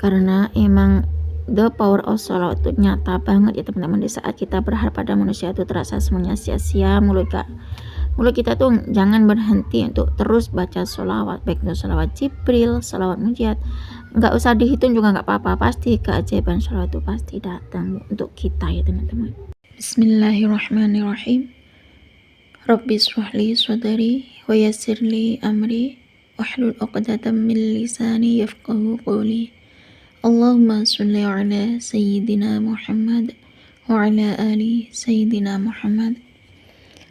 karena emang the power of sholawat itu nyata banget ya teman-teman. Di saat kita berharap pada manusia itu terasa semuanya sia-sia. Mulut kita tuh jangan berhenti untuk terus baca sholawat, baik itu sholawat Jibril, sholawat Munjiat. Nggak usah dihitung juga nggak apa-apa, pasti keajaiban sholawat itu pasti datang untuk kita ya teman-teman. Bismillahirrahmanirrahim. Rabbi shrahli sadri wa yassirli amri wahlul 'uqdatam min lisani yafqahu qawli. Allahumma sholli ala sayyidina Muhammad wa ala ali sayyidina Muhammad.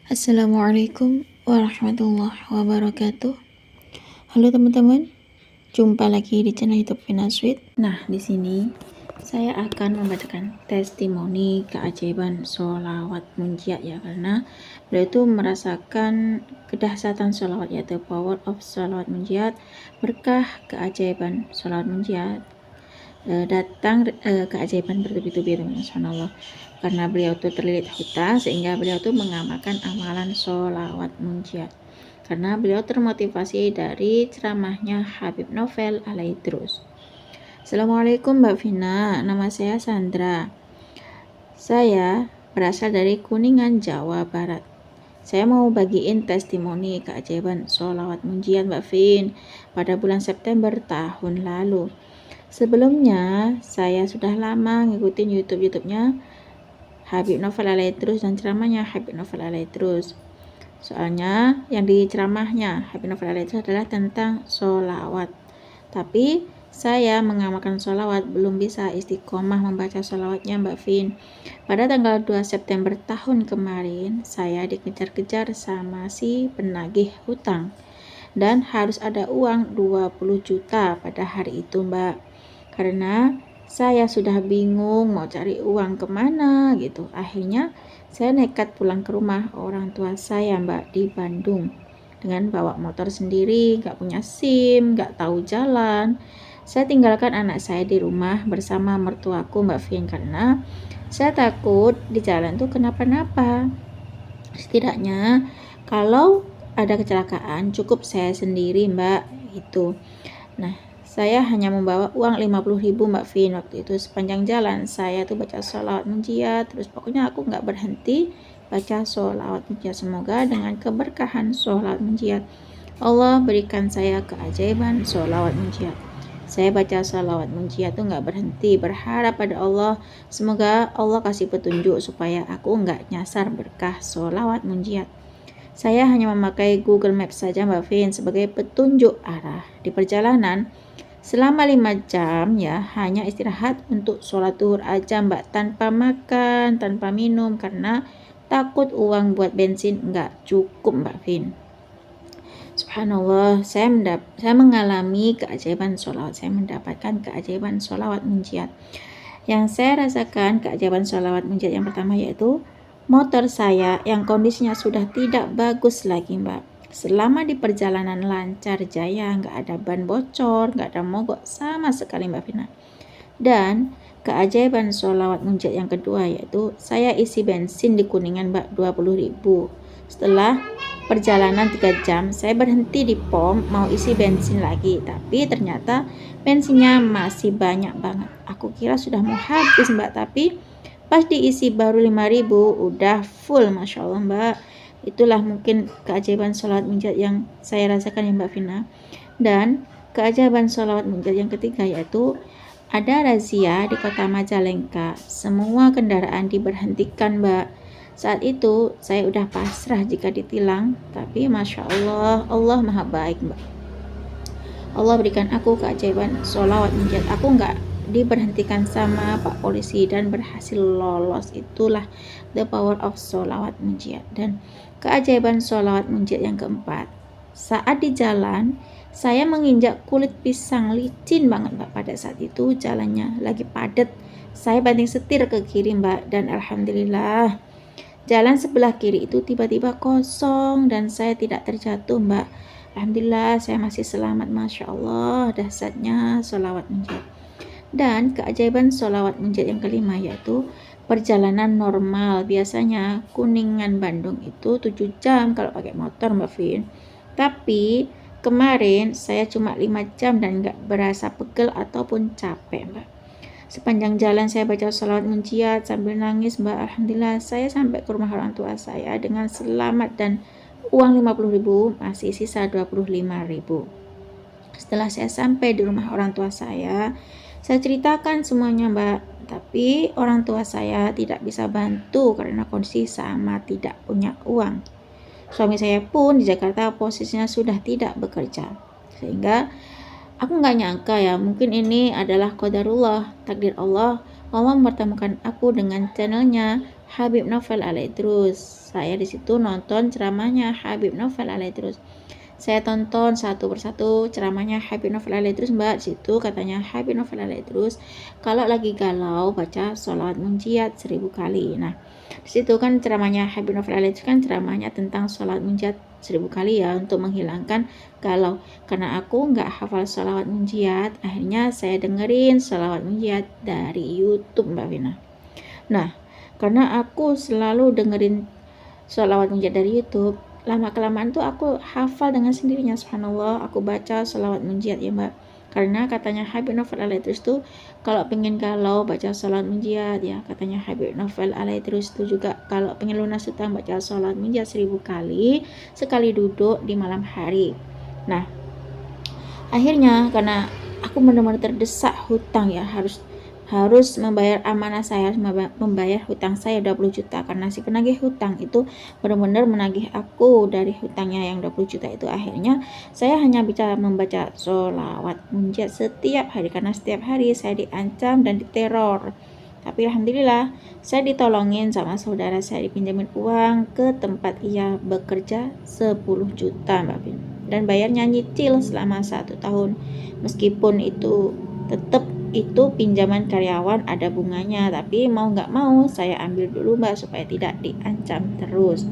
Assalamualaikum warahmatullahi wabarakatuh. Halo teman-teman, jumpa lagi di channel YouTube Vina Sweet. Nah, di sini saya akan membacakan testimoni keajaiban sholawat Munjiat ya, karena beliau itu merasakan kedahsyatan sholawat, yaitu power of sholawat Munjiat. Berkah keajaiban sholawat Munjiat datang keajaiban bertubi-tubi teman-teman, subhanallah. Karena beliau itu terlilit hutang sehingga beliau itu mengamalkan amalan sholawat Munjiat, karena beliau termotivasi dari ceramahnya Habib Novel Alaidrus. Assalamualaikum Mbak Vina, nama saya Sandra. Saya berasal dari Kuningan, Jawa Barat. Saya mau bagiin testimoni keajaiban sholawat Munjiat Mbak Vin pada bulan September tahun lalu. Sebelumnya saya sudah lama ngikutin YouTube-nya Habib Novel Alaidrus dan ceramahnya Habib Novel Alaidrus. Soalnya yang di ceramahnya Habib Novel Alaidrus adalah tentang sholawat. Tapi saya mengamalkan sholawat belum bisa istiqomah membaca sholawatnya Mbak Vin. Pada tanggal 2 September tahun kemarin, saya dikejar-kejar sama si penagih hutang dan harus ada uang 20 juta pada hari itu Mbak. Karena saya sudah bingung mau cari uang kemana gitu. Akhirnya saya nekat pulang ke rumah orang tua saya Mbak di Bandung dengan bawa motor sendiri, gak punya SIM, gak tahu jalan. Saya tinggalkan anak saya di rumah bersama mertuaku Mbak Vin, karena saya takut di jalan tuh kenapa-napa. Setidaknya kalau ada kecelakaan cukup saya sendiri Mbak itu. Nah, saya hanya membawa uang 50.000 Mbak Vin waktu itu. Sepanjang jalan saya tuh baca sholawat Munjiat, terus pokoknya aku nggak berhenti baca sholawat Munjiat. Semoga dengan keberkahan sholawat Munjiat Allah berikan saya keajaiban sholawat Munjiat. Saya baca sholawat Munjiat tuh nggak berhenti, berharap pada Allah. Semoga Allah kasih petunjuk supaya aku nggak nyasar berkah sholawat Munjiat. Saya hanya memakai Google Maps saja Mbak Vin sebagai petunjuk arah. Di perjalanan selama 5 jam ya, hanya istirahat untuk sholat zuhur aja Mbak, tanpa makan, tanpa minum, karena takut uang buat bensin nggak cukup Mbak Vin. Subhanallah, saya mengalami keajaiban sholawat. Saya mendapatkan keajaiban sholawat Munjiat. Yang saya rasakan keajaiban sholawat Munjiat yang pertama yaitu motor saya yang kondisinya sudah tidak bagus lagi Mbak. Selama di perjalanan lancar jaya, nggak ada ban bocor, nggak ada mogok sama sekali Mbak Vina. Dan keajaiban sholawat Munjiat yang kedua yaitu saya isi bensin di Kuningan Mbak 20.000. Setelah perjalanan 3 jam, saya berhenti di pom mau isi bensin lagi, tapi ternyata bensinnya masih banyak banget. Aku kira sudah mau habis Mbak, tapi pas diisi baru 5.000 udah full, Masya Allah Mbak. Itulah mungkin keajaiban sholawat Munjiat yang saya rasakan ya Mbak Vina. Dan keajaiban sholawat Munjiat yang ketiga yaitu ada razia di kota Majalengka. Semua kendaraan diberhentikan Mbak. Saat itu saya udah pasrah jika ditilang, tapi Masya Allah, Allah maha baik Mbak. Allah berikan aku keajaiban sholawat Munjiat. Aku nggak diberhentikan sama Pak Polisi dan berhasil lolos. Itulah the power of sholawat Munjiat. Dan keajaiban sholawat Munjiat yang keempat, saat di jalan saya menginjak kulit pisang, licin banget Mbak. Pada saat itu jalannya lagi padat, saya banting setir ke kiri Mbak, dan alhamdulillah jalan sebelah kiri itu tiba-tiba kosong dan saya tidak terjatuh Mbak. Alhamdulillah saya masih selamat. Masya Allah, dahsyatnya sholawat Munjiat. Dan keajaiban sholawat Munjiat yang kelima yaitu perjalanan normal. Biasanya Kuningan Bandung itu 7 jam kalau pakai motor Mbak Vin. Tapi kemarin saya cuma 5 jam dan nggak berasa pegel ataupun capek, Mbak. Sepanjang jalan saya baca sholawat munjiat sambil nangis, Mbak. Alhamdulillah saya sampai ke rumah orang tua saya dengan selamat dan uang 50.000 masih sisa 25.000. Setelah saya sampai di rumah orang tua saya ceritakan semuanya, Mbak. Tapi orang tua saya tidak bisa bantu karena kondisi sama tidak punya uang. Suami saya pun di Jakarta posisinya sudah tidak bekerja. Sehingga aku nggak nyangka ya, mungkin ini adalah qadarullah, takdir Allah. Allah mempertemukan aku dengan channelnya Habib Novel Alaidrus. Saya di situ nonton ceramahnya Habib Novel Alaidrus. Saya tonton satu persatu ceramahnya Habib Novel Alaidrus, Mbak. Situ katanya Habib Novel Alaidrus kalau lagi galau baca sholawat munjiat 1000 kali. Nah, di situ kan ceramahnya Habib Novel Alaidrus kan ceramahnya tentang sholawat munjiat 1000 kali ya, untuk menghilangkan galau. Karena aku nggak hafal sholawat munjiat, akhirnya saya dengerin sholawat munjiat dari YouTube, Mbak Vina. Nah, karena aku selalu dengerin sholawat munjiat dari YouTube, lama-kelamaan tuh aku hafal dengan sendirinya, subhanallah. Aku baca sholawat munjiat ya, Mbak. Karena katanya Habib Novel Alaidrus tuh kalau pengen galau baca sholawat munjiat ya. Katanya Habib Novel Alaidrus tuh juga kalau pengen lunas hutang baca sholawat munjiat 1000 kali sekali duduk di malam hari. Nah, akhirnya karena aku benar-benar terdesak hutang ya, harus membayar amanah saya, membayar hutang saya 20 juta karena si penagih hutang itu benar-benar menagih aku dari hutangnya yang 20 juta itu. Akhirnya saya hanya bisa membaca sholawat munjiat setiap hari karena setiap hari saya diancam dan diteror. Tapi alhamdulillah saya ditolongin sama saudara saya, dipinjamin uang ke tempat ia bekerja 10 juta, Mbak Bin, dan bayarnya nyicil selama 1 tahun. Meskipun itu tetap itu pinjaman karyawan ada bunganya, tapi mau nggak mau saya ambil dulu, Mbak, supaya tidak diancam terus.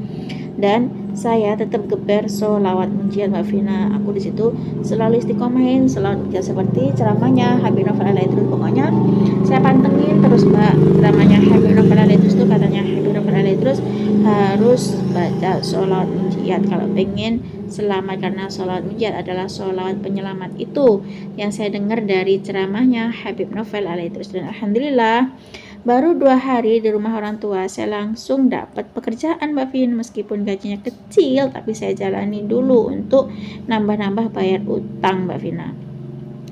Dan saya tetap geber sholawat munjiat, Mbak Vina. Aku di situ selalu istiqomahin sholawat munjiat seperti ceramahnya Habib Novel Alaidrus. Pokoknya saya pantengin terus, Mbak, ceramahnya Habib Novel Alaidrus tuh katanya Habib Novel Alaidrus harus baca sholawat munjiat kalau pengen selamat, karena sholawat munjiat adalah sholawat penyelamat. Itu yang saya dengar dari ceramahnya Habib Novel Alaidrus. Dan alhamdulillah baru 2 hari di rumah orang tua saya langsung dapat pekerjaan, Mbak Vin. Meskipun gajinya kecil tapi saya jalani dulu untuk nambah-nambah bayar utang, Mbak Vina.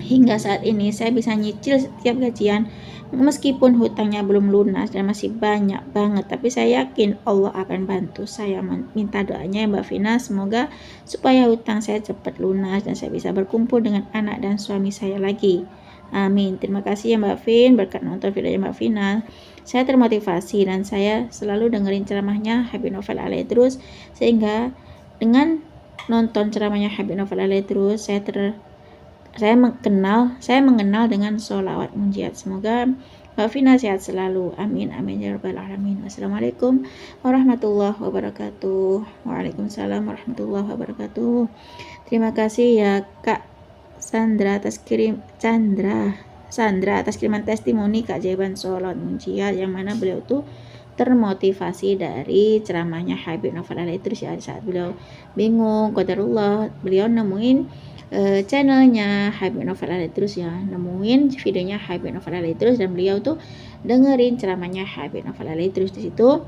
Hingga saat ini saya bisa nyicil setiap gajian meskipun hutangnya belum lunas dan masih banyak banget, tapi saya yakin Allah akan bantu. Saya minta doanya ya, Mbak Vina, semoga supaya hutang saya cepat lunas dan saya bisa berkumpul dengan anak dan suami saya lagi. Amin. Terima kasih ya, Mbak Vin, berkat nonton videonya Mbak Vina saya termotivasi dan saya selalu dengerin ceramahnya Habib Novel Alaidrus, sehingga dengan nonton ceramahnya Habib Novel Alaidrus saya mengenal dengan sholawat munjiat. Semoga Mbak Vina sehat selalu. Amin amin ya rabbal alamin. Wassalamualaikum warahmatullahi wabarakatuh. Waalaikumsalam warahmatullahi wabarakatuh. Terima kasih ya Kak Sandra atas kiriman testimoni keajaiban sholawat munjiat, yang mana beliau tuh termotivasi dari ceramahnya Habib Novel Alaidrus ya. Saat beliau bingung, qadarullah, beliau nemuin channelnya Habib Novel Alaidrus ya, nemuin videonya Habib Novel Alaidrus dan beliau tuh dengerin ceramahnya Habib Novel Alaidrus. Di situ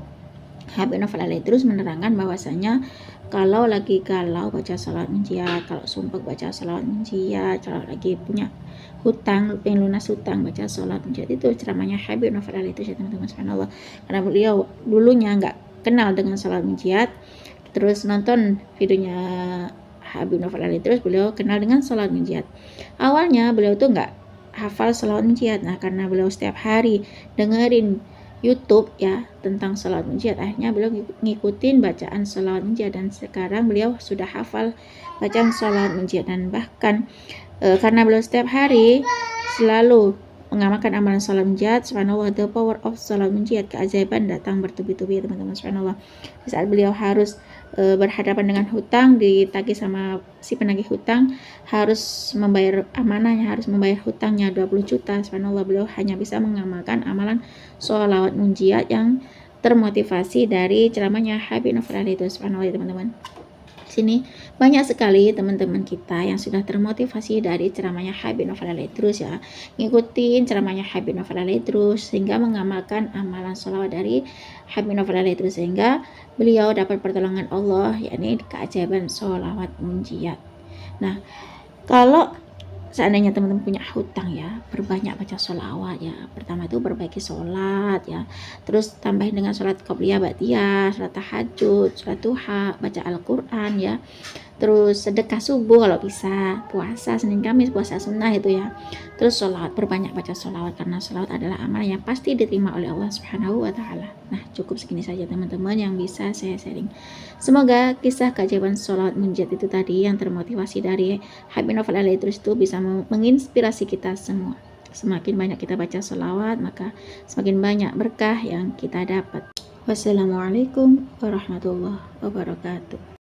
Habib Novel Alaidrus menerangkan bahwasanya kalau lagi galau baca sholawat munjiat, kalau sumpah baca sholawat munjiat, kalau lagi punya hutang, pengen lunas hutang baca sholawat munjiat. Itu ceramahnya Habib Novel Alaidrus ya, teman-teman, subhanallah. Karena beliau dulunya nggak kenal dengan sholawat munjiat, terus nonton videonya Habib Novel Alaidrus, beliau kenal dengan sholawat munjiat. Awalnya beliau tuh nggak hafal sholawat munjiat. Nah, karena beliau setiap hari dengerin YouTube ya tentang sholawat munjiat, akhirnya beliau ngikutin bacaan sholawat munjiat dan sekarang beliau sudah hafal bacaan sholawat munjiat. Dan bahkan karena beliau setiap hari selalu mengamalkan amalan sholawat munjiat, subhanallah, the power of sholawat munjiat, keajaiban datang bertubi-tubi ya, teman-teman, subhanallah. Di saat beliau harus berhadapan dengan hutang, ditagih sama si penagih hutang, harus membayar amanahnya, harus membayar hutangnya 20 juta, subhanallah, beliau hanya bisa mengamalkan amalan sholawat munjiat yang termotivasi dari ceramahnya Habib Novel Alaidrus, subhanallah ya, teman-teman. Sini banyak sekali teman-teman kita yang sudah termotivasi dari ceramahnya Habib Novel Al-Idrus ya, ngikutin ceramahnya Habib Novel Al-Idrus sehingga mengamalkan amalan sholawat dari Habib Novel Al-Idrus sehingga beliau dapat pertolongan Allah, yakni keajaiban sholawat munjiat. Nah, kalau seandainya teman-teman punya hutang ya, perbanyak baca sholawat ya. Pertama itu perbaiki sholat ya, terus tambahin dengan sholat qobliyah ba'diyah, sholat tahajud, sholat duha, baca Al-Quran ya, terus sedekah subuh kalau bisa, puasa Senin Kamis, puasa sunnah itu ya, terus sholawat, perbanyak baca sholawat karena sholawat adalah amal yang pasti diterima oleh Allah Subhanahu wa Ta'ala. Nah, cukup segini saja teman-teman yang bisa saya sharing. Semoga kisah keajaiban sholawat munjiat itu tadi yang termotivasi dari Habib Novel Al-Idrus itu bisa menginspirasi kita semua. Semakin banyak kita baca sholawat, maka semakin banyak berkah yang kita dapat. Wassalamualaikum warahmatullahi wabarakatuh.